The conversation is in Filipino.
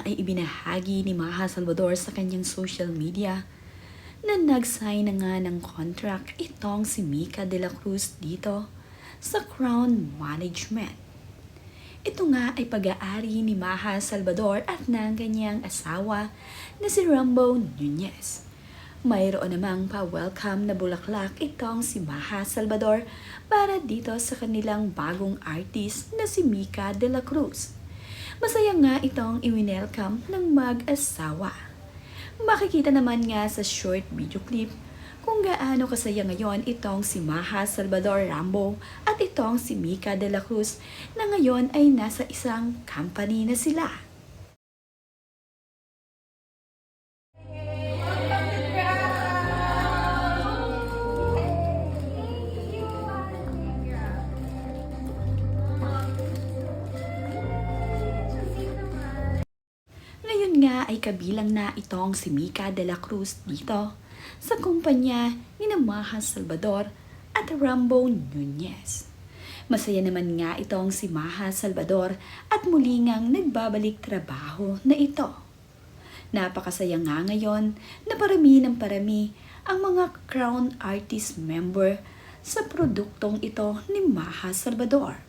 ay ibinahagi ni Maha Salvador sa kanyang social media na nag-sign na nga ng contract itong si Mika de la Cruz dito sa Crown Management. Ito nga ay pag-aari ni Maha Salvador at ng kanyang asawa na si Rambo Nunez. Mayroon namang pa-welcome na bulaklak itong si Maha Salvador para dito sa kanilang bagong artist na si Mika de la Cruz. Masaya nga itong i-welcome ng mag-asawa. Makikita naman nga sa short video clip kung gaano kasaya ngayon itong si Maha Salvador Rambo at itong si Mika de la Cruz na ngayon ay nasa isang company na sila. Ngayon nga ay kabilang na itong si Mika de la Cruz dito sa kumpanya ni Maha Salvador at Rambo Nunez. Masaya naman nga itong si Maha Salvador at muli ngang nagbabalik trabaho na ito. Napakasaya nga ngayon na parami ng parami ang mga Crown Artist member sa produktong ito ni Maha Salvador.